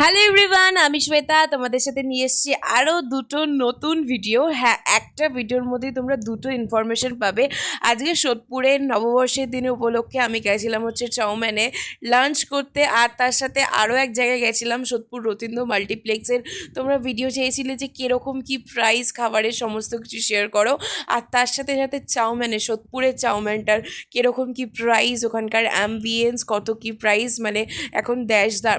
Hello everyone, আমি শ্বেতা তোমাদের সাথে নিয়ে এসেছি আরও দুটো নতুন ভিডিও। হ্যাঁ, একটা ভিডিওর মধ্যেই তোমরা দুটো ইনফরমেশন পাবে। আজকে সোদপুরের নববর্ষের দিনে উপলক্ষে আমি গেছিলাম চাউম্যানে লাঞ্চ করতে, আর তার সাথে আরও এক জায়গায় গেছিলাম সোদপুর রতীন্দ্র মাল্টিপ্লেক্সের। তোমরা ভিডিও চেয়েছিলে যে কীরকম কী প্রাইস, খাবারের সমস্ত কিছু শেয়ার করো, আর তার সাথে সাথে চাউম্যানে সোদপুরের চাউম্যানটার কীরকম কী প্রাইস, ওখানকার অ্যাম্বিয়েন্স কত কী প্রাইস, মানে এখন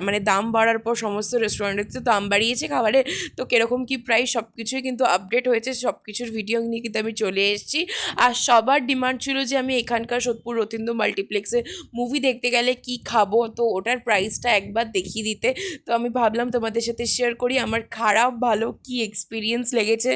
মানে দাম বাড়ার পর সমস্ত রেস্টুরেন্টে তো দাম বাড়িয়েছে খাবারের, তো কীরকম কী প্রাইস সব কিছুই কিন্তু আপডেট হয়েছে। সব কিছুর ভিডিও নিয়ে কিন্তু আমি চলে এসেছি। আর সবার ডিমান্ড ছিল যে আমি এখানকার সোদপুর রতীন্দ্র মাল্টিপ্লেক্সে মুভি দেখতে গেলে কি খাবো, তো ওটার প্রাইসটা একবার দেখিয়ে দিতে। তো আমি ভাবলাম তোমাদের সাথে শেয়ার করি আমার খারাপ ভালো কি এক্সপিরিয়েন্স লেগেছে,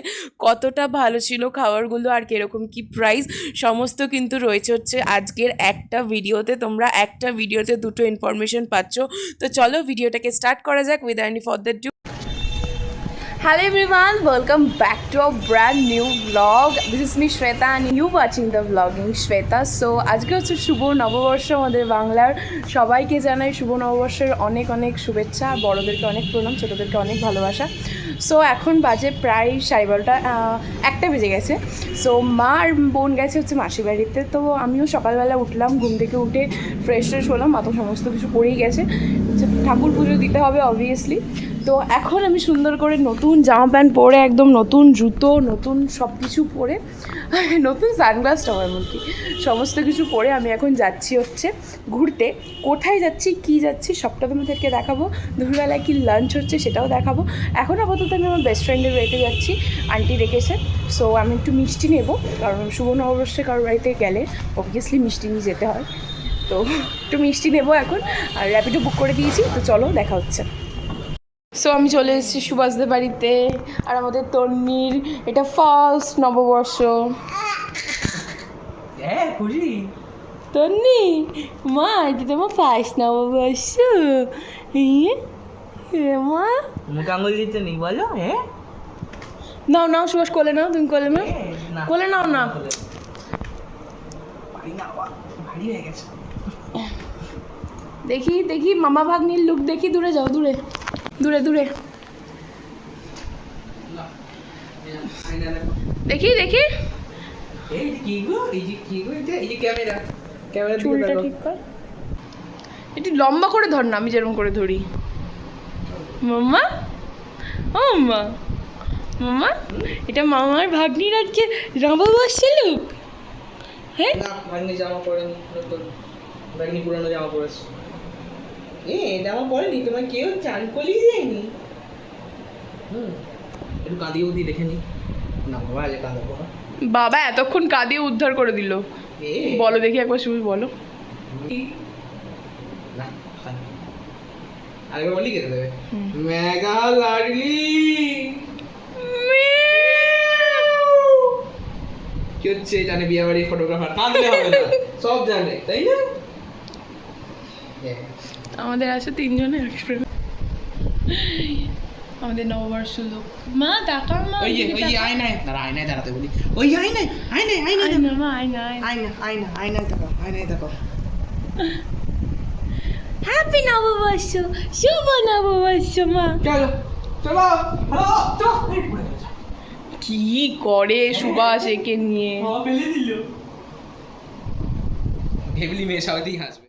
কতটা ভালো ছিল খাবারগুলো, আর কীরকম কী প্রাইস, সমস্ত কিন্তু রয়েছে আজকের একটা ভিডিওতে। তোমরা একটা ভিডিওতে দুটো ইনফরমেশন পাচ্ছ। তো চলো ভিডিওটাকে স্টার্ট করা যাক with any further do. Hello everyone, welcome back to a brand new vlog. This is me Shweta and you watching the vlogging Shweta. So আজকে শুভ নববর্ষ আমাদের বাংলার, সবাইকে জানাই শুভ নববর্ষের অনেক অনেক শুভেচ্ছা। বড়োদেরকে অনেক প্রণাম, ছোটোদেরকে অনেক ভালোবাসা। সো এখন বাজে প্রায় 12:30, একটা বেজে গেছে। সো মা আর বোন গেছে মাসির বাড়িতে। তো আমিও সকালবেলা উঠলাম, ঘুম থেকে উঠে ফ্রেশ হলাম, মা তো সমস্ত কিছু করেই গেছে, ঠাকুর পুজো দিতে হবে অবভিয়াসলি। তো এখন আমি সুন্দর করে নতুন জামা প্যান্ট পরে, একদম নতুন জুতো, নতুন সব কিছু পরে, নতুন সানগ্লাসটাও এমনকি সমস্ত কিছু পরে আমি এখন যাচ্ছি ঘুরতে। কোথায় যাচ্ছি, কি যাচ্ছি সবটা তোমাদেরকে দেখাবো। দুপুরবেলায় কি লাঞ্চ হচ্ছে সেটাও দেখাবো। এখন আপাতত আমি আমার বেস্ট ফ্রেন্ডের বাড়িতে যাচ্ছি, আন্টি রেখেছে। সো আমি একটু মিষ্টি নেব, কারণ শুভ নববর্ষে কারোর বাড়িতে গেলে অবভিয়াসলি মিষ্টি নিয়ে যেতে হয়। তো একটু মিষ্টি নেবো এখন, আর র্যাপিডো বুক করে দিয়েছি। তো চলো দেখা হচ্ছে। সো আমি চলে এসেছি সুভাষদের বাড়িতে, আর আমাদের তন্নির এটা ফার্স্ট নববর্ষ। তন্নি মা, এটা তোমার ফার্স্ট নববর্ষ। মা মুখে আঙুল দিতে নেই বলো। হ্যাঁ নাও নাও সুভাষ, কোলে নাও, তুমি কোলে নাও, কোলে নাও না। ভারী হয়ে গেছে। দেখি দেখি মামা ভাগ্নির লুক দেখি, দূরে যাও, দূরে দূরে দূরে দেখি দেখি। এই কি গো, এই যে কি গো, এটা এই যে ক্যামেরা, ক্যামেরা চুলটা ঠিক কর, একটু লম্বা করে ধর না, আমি যেরকম করে ধরি। মাম্মা, ও মা, মাম্মা এটা মামার ভাগ্নির আজকে নববর্ষ লুক। হ্যাঁ না, ভাগ্নি জামা পরেনি, নতুন ভাগ্নি পুরানো জামা পরেছে। জামা পরেনি, তোমার কেউ চান কলি দেয়নি। একটু কাঁদিয়ে উদি দেখে নি না বাবা, আজ কাঁদাবো না। বাবা এতক্ষণ কাঁদিয়ে উদ্ধার করে দিল। বলো দেখি একবার শুধু বলো। না আরেকবার বলি কেটে দেবে। মেগা লাডলি কি হচ্ছে জানে, বিয়ে বাড়ির ফটোগ্রাফার কাঁদলে হবে না, সব জানে তাই না। আমাদের আছে তিনজনের আমাদের নববর্ষ লোক। মা টাকা, মা ওই যে আয়নায় দাঁড়া, আয়নায় দাঁড়াতে বলি। ওই আয়নায় আয়নায় আয়নায় আয়না, মা আয়না, আয়না আয়না আয়নায় দেখো, আয়নায় দেখো। হ্যাপি নববর্ষ, শুভ নববর্ষ মা। চলো চলো, হ্যালো চলো। কি করে সুভাষ একে নিয়ে, ফেলে দিল। ভেবলি মেয়ে সবাই হাসবে।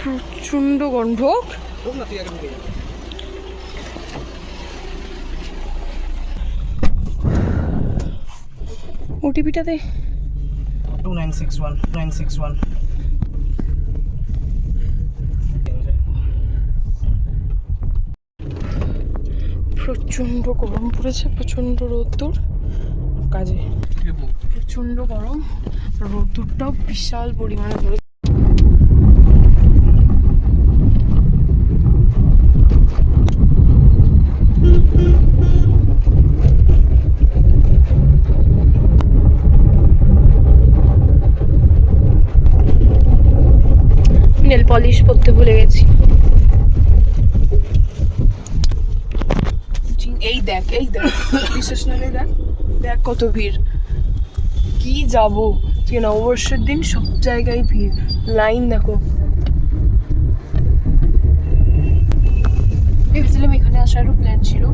প্রচন্ড গন্ধ। ওটিপিটাতে 2961 প্রচন্ড গরম পড়েছে, প্রচন্ড রোদ্দুর, কাজে প্রচন্ড গরম, রোদ্দুরটাও বিশাল পরিমাণে পড়েছে। নেল পলিশ পরতে ভুলে গেছি। এই দেখ, এই দেখ, বিশেষ না, দেখ দেখ কত ভিড়। কি যাবো, নববর্ষের দিন সব জায়গায় ভিড়, লাইন দেখো। আসারও প্ল্যান ছিল,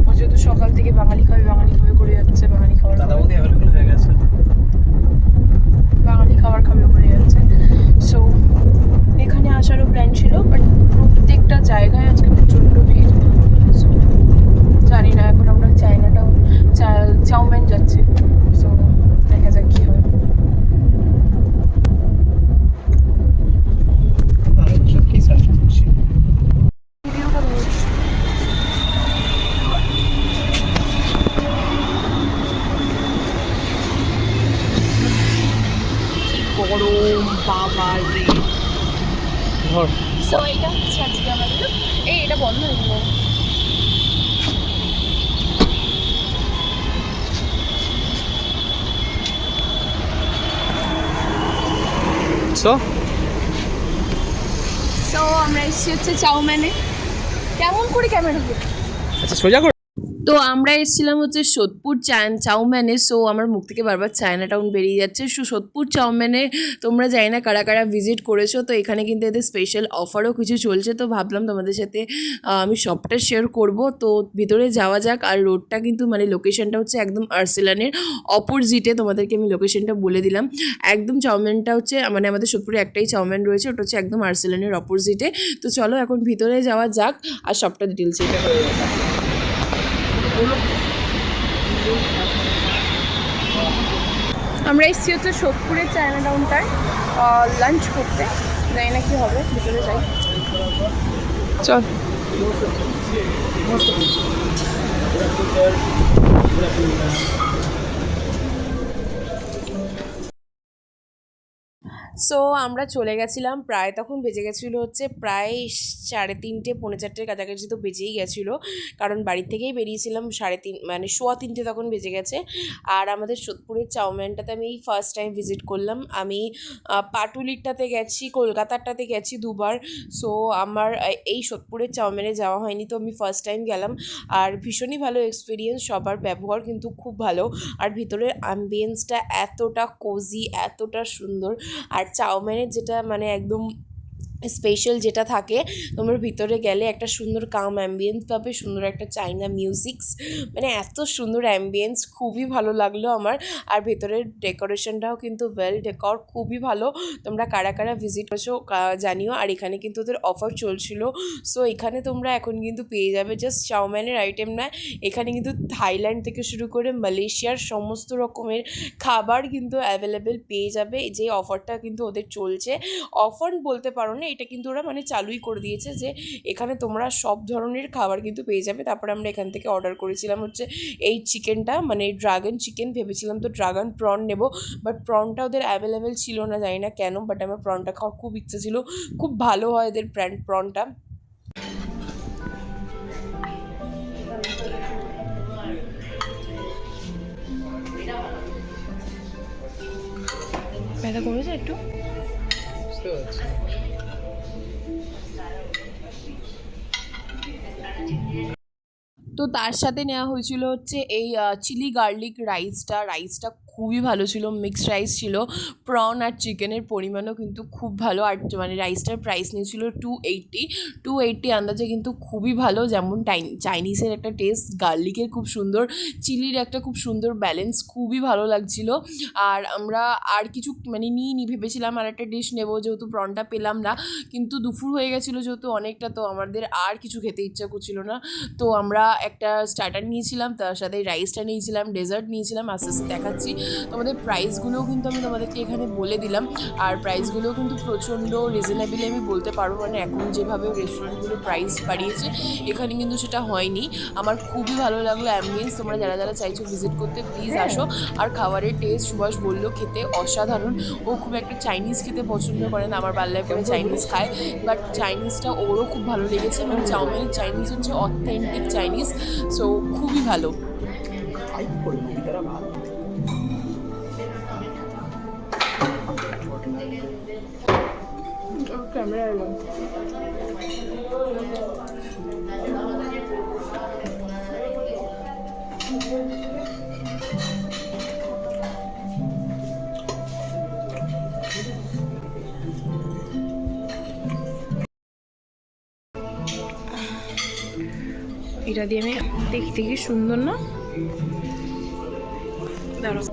ও যেহেতু সকাল থেকে বাঙালি খাবে করে যাচ্ছে, বাঙালি খাবার দাদা বৌদি অ্যাভেলেবল হয়ে গেছে, বাঙালি খাবার খাবে করে যাচ্ছে। সো এখানে আসারও প্ল্যান ছিল, বাট প্রত্যেকটা জায়গায় আজকে প্রচণ্ড ভিড়। সো জানি না, এখন আমরা চায়নাটাও চাউম্যান যাচ্ছি। সো দেখা যাক কী হয়। আমি সব কি সার্চ করছি। ভিডিওটা গরম বাবা রে। ধর সো এটা হচ্ছে আজকে আমাদের, এটা বন্ধ হয়ে গেল। সো সো আমরা এসেছি হচ্ছে চাউম্যানে। কেমন করে ক্যামেরা হবে? আচ্ছা সোজা করে। তো আমরা এসেছিলাম হচ্ছে সোদপুর চাউম্যানে। সো আমার মুখ থেকে বারবার চায়না টাউন বেরিয়ে যাচ্ছে। সো সোদপুর চাউম্যানে তোমরা জানি না কারা কারা ভিজিট করেছো, তো এখানে কিন্তু এদের স্পেশাল অফারও কিছু চলছে, তো ভাবলাম তোমাদের সাথে আমি সবটা শেয়ার করব। তো ভিতরে যাওয়া যাক। আর রোডটা কিন্তু মানে লোকেশনটা হচ্ছে একদম আর্সেলানের অপোজিটে, তোমাদেরকে আমি লোকেশনটা বলে দিলাম। একদম চাউম্যানটা হচ্ছে মানে আমাদের সোদপুরে একটাই চাউম্যান রয়েছে, ওটা হচ্ছে একদম আর্সেলানের অপোজিটে। তো চলো এখন ভিতরে যাওয়া যাক আর সবটা ডিটেলস এটা করে। আমরা এসেছি হচ্ছে সোদপুরের চায়না টাউনটায় লাঞ্চ করতে, জানি না কি হবে, ভিতরে যাই চল। সো আমরা চলে গেছিলাম, প্রায় তখন বেজে গেছিলো হচ্ছে প্রায় 3:30 পৌনে 4টের কাছাকাছি তো বেজেই গেছিলো, কারণ বাড়ির থেকেই বেরিয়েছিলাম 3:30 মানে 3:15 তখন বেজে গেছে। আর আমাদের সোদপুরের চাউম্যানটাতে আমি ফার্স্ট টাইম ভিজিট করলাম। আমি পাটুলিরটাতে গেছি, কলকাতারটাতে গেছি দুবার। সো আমার এই সোদপুরের চাউম্যানে যাওয়া হয়নি, তো আমি ফার্স্ট টাইম গেলাম। আর ভীষণই ভালো এক্সপিরিয়েন্স, সবার ব্যবহার কিন্তু খুব ভালো। আর ভিতরের অ্যাম্বিয়েন্সটা এতটা কোজি, এতটা সুন্দর। আর চাউম্যানের যেটা মানে একদম স্পেশাল যেটা থাকে, তোমরা ভিতরে গেলে একটা সুন্দর কাম অ্যাম্বিয়েন্স পাবে, সুন্দর একটা চাইনা মিউজিক্স, মানে এত সুন্দর অ্যাম্বিয়েন্স, খুবই ভালো লাগলো আমার। আর ভেতরের ডেকোরেশনটাও কিন্তু ওয়েল ডেকর, খুবই ভালো। তোমরা কারা কারা ভিজিট করছো জানিও। আর এখানে কিন্তু ওদের অফার চলছিল। সো এখানে তোমরা এখন কিন্তু পেয়ে যাবে জাস্ট চাউম্যানের আইটেম নয়, এখানে কিন্তু থাইল্যান্ড থেকে শুরু করে মালয়েশিয়ার সমস্ত রকমের খাবার কিন্তু অ্যাভেলেবেল পেয়ে যাবে। যে অফারটা কিন্তু ওদের চলছে, অফার বলতে পারো না, এটা কিন্তু ওরা মানে চালুই করে দিয়েছে যে এখানে তোমরা সব ধরনের খাবার কিন্তু পেয়ে যাবে। তারপরে আমরা এখান থেকে অর্ডার করেছিলাম হচ্ছে এই চিকেনটা, মানে ড্রাগন চিকেন, ভেবেছিলাম তো ড্রাগন প্রন নেব, বাট প্রনটা ওদের অ্যাভেলেবেল ছিল না, জানি না কেন, বাট আমার প্রনটা খাওয়ার খুব ইচ্ছে ছিল, খুব ভালো হয় এদের প্রনটা। ব্যথা কমেছে একটু? তো তার সাথে নেওয়া হয়েছিল হচ্ছে এই চিলি গার্লিক রাইসটা খুবই ভালো ছিল, মিক্সড রাইস ছিল, প্রন আর চিকেনের পরিমাণও কিন্তু খুব ভালো। আর মানে রাইসটার প্রাইস নিয়েছিল 280 আন্দাজে, কিন্তু খুবই ভালো। যেমন চাইনিজের একটা টেস্ট, গার্লিকের খুব সুন্দর, চিলির একটা খুব সুন্দর ব্যালেন্স, খুবই ভালো লাগছিল। আর আমরা আর কিছু মানে নিইনি, ভেবেছিলাম আর একটা ডিশ নেবো, যেহেতু প্রনটা পেলাম না, কিন্তু দুপুর হয়ে গেছিলো যেহেতু অনেকটা, তো আমাদের আর কিছু খেতে ইচ্ছা করছিল না। তো আমরা একটা স্টার্টার নিয়েছিলাম, তার সাথে রাইসটা নিয়েছিলাম, ডেজার্ট নিয়েছিলাম, আস্তে আস্তে দেখাচ্ছি। তোমাদের প্রাইসগুলোও কিন্তু আমি তোমাদেরকে এখানে বলে দিলাম। আর প্রাইসগুলোও কিন্তু প্রচণ্ড রিজনেবল আমি বলতে পারবো, মানে এখন যেভাবে রেস্টুরেন্টগুলো প্রাইস বাড়িয়েছে এখানে কিন্তু সেটা হয়নি। আমার খুবই ভালো লাগলো অ্যাম্বিয়েন্স। তোমরা যারা যারা চাইছো ভিজিট করতে প্লিজ আসো। আর খাবারের টেস্ট সুভাষ বললো খেতে অসাধারণ। ও খুব একটা চাইনিজ খেতে পছন্দ করে না, আমার পাল্লায় করে চাইনিজ খায়, বাট চাইনিজটা ওরও খুব ভালো লেগেছে। মানে চাউমিনের চাইনিজ হচ্ছে অথেন্টিক চাইনিজ, সো খুবই ভালো। ক্যামেরা এলো। এটা দিয়ে আমি দেখতে কি সুন্দর না? দাঁড়াও,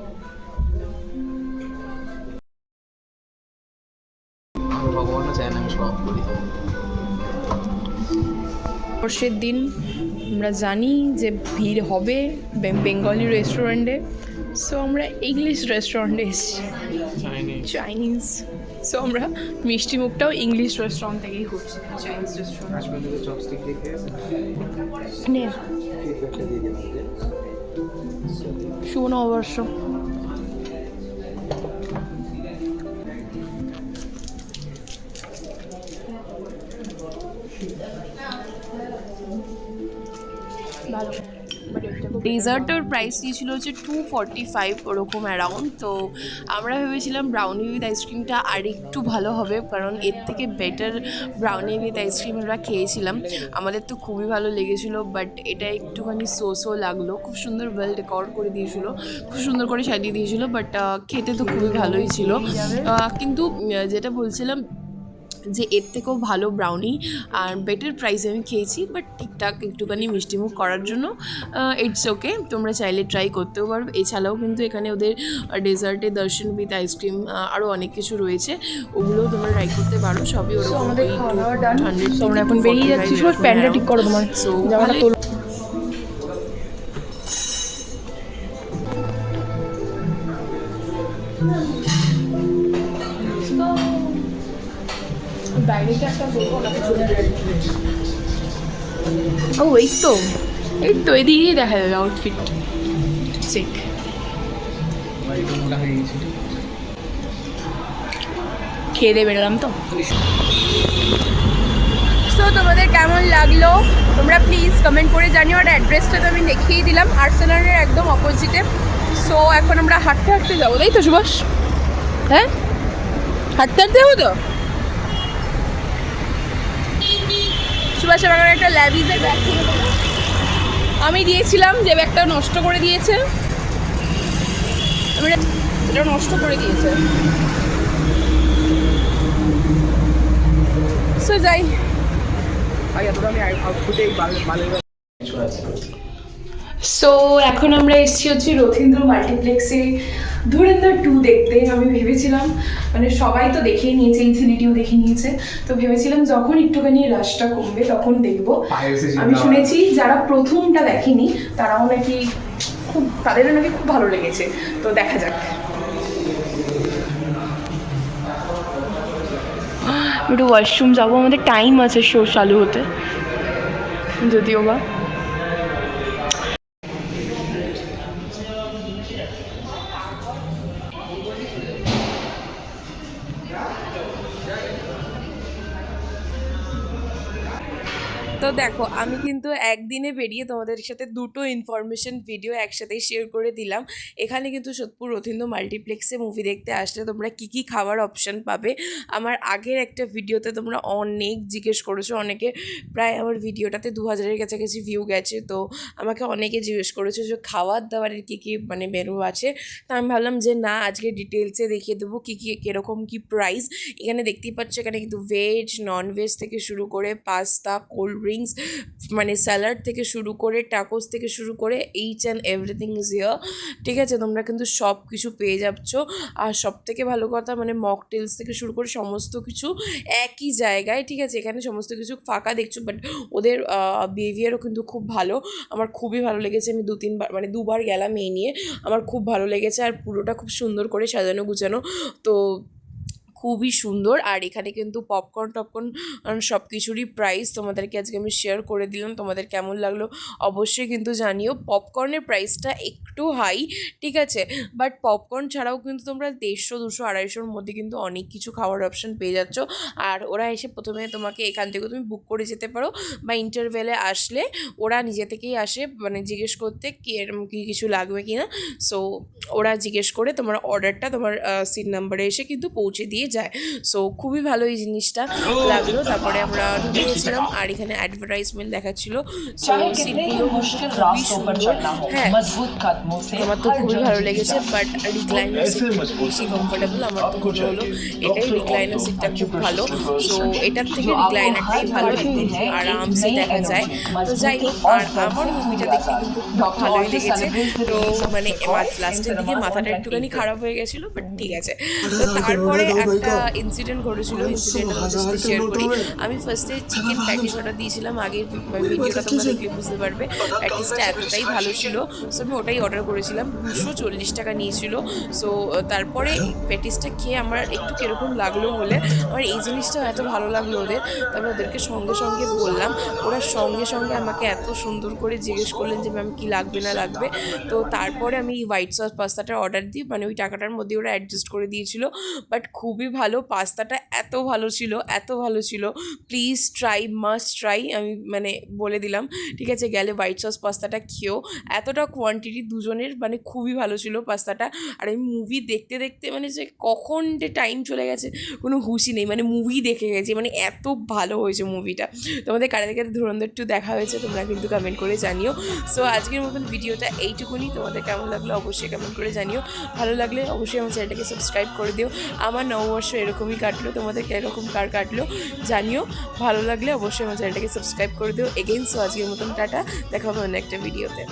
ভগবানও চায় না আমি সব করি। বর্ষের দিন আমরা জানি যে ভিড় হবে বেঙ্গলি রেস্টুরেন্টে, সো আমরা ইংলিশ রেস্টুরেন্টে এসেছি, চাইনিজ। সো আমরা মিষ্টি মুখটাও ইংলিশ রেস্টুরেন্ট থেকেই করছি, চাইনিজ রেস্টুরেন্ট। চপস্টিক দেখে নে, শুভ নববর্ষ। ডেজার্টের প্রাইস দিয়েছিল হচ্ছে 245 ওরকম অ্যারাউন্ড। তো আমরা ভেবেছিলাম ব্রাউনি উইথ আইসক্রিমটা আর একটু ভালো হবে, কারণ এর থেকে বেটার ব্রাউনি উইথ আইসক্রিম আমরা খেয়েছিলাম, আমাদের তো খুবই ভালো লেগেছিলো। বাট এটা একটুখানি সো লাগলো, খুব সুন্দর ওয়েল ডেকোর করে দিয়েছিলো, খুব সুন্দর করে সাজিয়ে দিয়েছিলো, বাট খেতে তো খুবই ভালোই ছিল। কিন্তু যেটা বলছিলাম যে এর থেকেও ভালো ব্রাউনি আর বেটার প্রাইসে আমি খেয়েছি, বাট ঠিকঠাক একটুখানি মিষ্টিমুখ করার জন্য ইটস ওকে, তোমরা চাইলে ট্রাই করতেও পারো। এছাড়াও কিন্তু এখানে ওদের ডেজার্টে দর্শন উইথ আইসক্রিম আরও অনেক কিছু রয়েছে, ওগুলোও তোমরা ট্রাই করতে পারো। সবই ওরকম আমাদের খাওয়া দাওয়া ডান। 100 তোমরা এখন বেরিয়ে যাচ্ছি, সব প্যান্টটা ঠিক করো, তোমার সো জামাটা তোলো। বাইরেটা একটা বলবো না, ও এই তো এদিকেই দেখা যাবে আউটফিট চেক। আমার একটু মোটা হয়ে গেছে। খেয়ে দিয়ে বেরোলাম তো। সো তোমাদের কেমন লাগলো তোমরা প্লিজ কমেন্ট করে জানিও। আর অ্যাড্রেসটা তো আমি দেখিয়ে দিলাম, আর্সেনালের একদম অপোজিটে। সো এখন আমরা হাঁটতে হাঁটতে যাবো, তাই তো সুভাষ? হ্যাঁ, হাঁটতে হাঁটতে যাবো তো। সুভাষ আমার একটা ল্যাভিজের ব্যাগ কিনে দেবো, আমি দিয়েছিলাম যে ব্যাগটা নষ্ট করে দিয়েছে, এটা নষ্ট করে দিয়েছে। সো যাই, সো এখন আমরা এসেছি হচ্ছে রথীন্দ্র মাল্টিপ্লেক্সে ধুরন্ধর 2 দেখতে। আমি ভেবেছিলাম, মানে সবাই তো দেখেই নিয়েছে, ইনফিনিটিও দেখে নিয়েছে, তো ভেবেছিলাম যখন একটুখানি রাশটা কমবে তখন দেখবো। আমি শুনেছি যারা প্রথমটা দেখেনি তারাও নাকি তাদেরও নাকি খুব ভালো লেগেছে, তো দেখা যাক। একটু ওয়াশরুম যাবো, আমাদের টাইম আছে শো চালু হতে, যদিও বা। তো দেখো, আমি কিন্তু একদিনে বেরিয়ে তোমাদের সাথে দুটো ইনফরমেশন ভিডিও একসাথেই শেয়ার করে দিলাম। এখানে কিন্তু সোদপুর রথীন্দ্র মাল্টিপ্লেক্সে মুভি দেখতে আসলে তোমরা কী কী খাওয়ার অপশান পাবে। আমার আগের একটা ভিডিওতে তোমরা অনেক জিজ্ঞেস করেছো, অনেকে প্রায় আমার ভিডিওটাতে 2000-এর কাছাকাছি ভিউ গেছে, তো আমাকে অনেকে জিজ্ঞেস করেছো যে খাওয়ার দাওয়ারের কী কী মানে মেনু আছে। তো আমি ভাবলাম যে না, আজকে ডিটেলসে দেখিয়ে দেবো কী কী কীরকম কী প্রাইস। এখানে দেখতেই পাচ্ছ, এখানে কিন্তু ভেজ নন ভেজ থেকে শুরু করে পাস্তা, কোল্ড ড্রিঙ্কস, মানে স্যালাড থেকে শুরু করে টাকোস থেকে শুরু করে H and everything is here. ঠিক আছে, তোমরা কিন্তু সব কিছু পেয়ে যাচ্ছ। আর সব থেকে ভালো কথা, মানে মকটেলস থেকে শুরু করে সমস্ত কিছু একই জায়গায়। ঠিক আছে, এখানে সমস্ত কিছু ফাঁকা দেখছো, বাট ওদের বিহেভিয়ারও কিন্তু খুব ভালো। আমার খুবই ভালো লেগেছে, আমি 2-3বার মানে 2বার গেলাম এই নিয়ে, আমার খুব ভালো লেগেছে। আর পুরোটা খুব সুন্দর করে সাজানো গুছানো, তো খুবই সুন্দর। আর এখানে কিন্তু পপকর্ন সব কিছুরই প্রাইস তোমাদেরকে আজকে আমি শেয়ার করে দিলাম। তোমাদের কেমন লাগলো অবশ্যই কিন্তু জানিও। পপকর্নের প্রাইসটা একটু হাই, ঠিক আছে, বাট পপকর্ন ছাড়াও কিন্তু তোমরা 150, 200, 250-র মধ্যে কিন্তু অনেক কিছু খাওয়ার অপশান পেয়ে যাচ্ছ। আর ওরা এসে প্রথমে তোমাকে এখান থেকে তুমি বুক করে যেতে পারো, বা ইন্টারভেলে আসলে ওরা নিজে থেকেই আসে মানে জিজ্ঞেস করতে কি এরকম কী কিছু লাগবে কি না। সো ওরা জিজ্ঞেস করে তোমার অর্ডারটা তোমার সিট নাম্বারে এসে কিন্তু পৌঁছে দিয়ে যায়। সো খুবই ভালো এই জিনিসটা লাগলো। তারপরে আমরা ঢুকে গেছিলাম আর এখানে অ্যাডভার্টাইজমেন্ট দেখাচ্ছিল। সো সিটগুলো খুবই সুন্দর, হ্যাঁ আমার তো খুবই ভালো লেগেছে। বাট রিক্লাইনার সিটটা বেশি কমফোর্টেবল আমার তো মনে হলো এটাই, রিক্লাইনার সিটটা খুব ভালো। সো এটার থেকে রিক্লাইনারটাই ভালো, একদম আরামসে দেখা যায়। তো যাই হোক, আর আমার মুভিটা দেখতে কিন্তু খুব ভালোই লেগেছে। তো মানে লাস্টের দিকে মাথাটা একটুখানি খারাপ হয়ে গেছিলো, বাট ঠিক আছে। তো তারপরে একটা ইনসিডেন্ট ঘটেছিল, ইনসিডেন্টটা তোমাদের সাথে শেয়ার করি। আমি ফার্স্টে চিকেন প্যাটিস অর্ডার দিয়েছিলাম, আগের ভিডিওটা তোমরা দেখলে বুঝতে পারবে। প্যাটিসটা এতটাই ভালো ছিল, সো আমি ওটাই অর্ডার করেছিলাম। 240 টাকা নিয়েছিল। সো তারপরে প্যাটিসটা খেয়ে আমার একটু কীরকম লাগলো বলে, আমার এই জিনিসটা এত ভালো লাগলো ওদের। তারপর ওদেরকে সঙ্গে সঙ্গে বললাম, ওরা সঙ্গে সঙ্গে আমাকে এত সুন্দর করে জিজ্ঞেস করলেন যে ম্যাম কী লাগবে না লাগবে। তো তারপরে আমি হোয়াইট সস পাস্তাটা অর্ডার দিই, মানে ওই টাকাটার মধ্যে ওরা অ্যাডজাস্ট করে দিয়েছিল। বাট খুবই ভালো, পাস্তাটা এত ভালো ছিল, এত ভালো ছিল। প্লিজ ট্রাই, মাস্ট ট্রাই, আমি মানে বলে দিলাম, ঠিক আছে? গেলে হোয়াইট সস পাস্তাটা খেয়েও, এতটা কোয়ান্টিটি দুজনের, মানে খুবই ভালো ছিল পাস্তাটা। আর আমি মুভি দেখতে দেখতে মানে যে কখন যে টাইম চলে গেছে কোনো হুঁশই নেই, মানে মুভি দেখে গেছি, মানে এত ভালো হয়েছে মুভিটা। তোমাদের কারে কারে ধুরন্ধর 2 দেখা হয়েছে তোমরা কিন্তু কমেন্ট করে জানিও। সো আজকের মতন ভিডিওটা এইটুকুনি, তোমাদের কেমন লাগলো অবশ্যই কমেন্ট করে জানিও। ভালো লাগলে অবশ্যই আমার চ্যানেলটাকে সাবস্ক্রাইব করে দিও। আমার নববর্ষ এরকমই কাটলো, তোমাদের কীরকম কাটলো জানিও। ভালো লাগলে অবশ্যই আমার চ্যানেলটাকে সাবস্ক্রাইব করে দিও এগেইন। সো আজকের মতন টাটা, দেখা হবে অন্য একটা ভিডিওতে।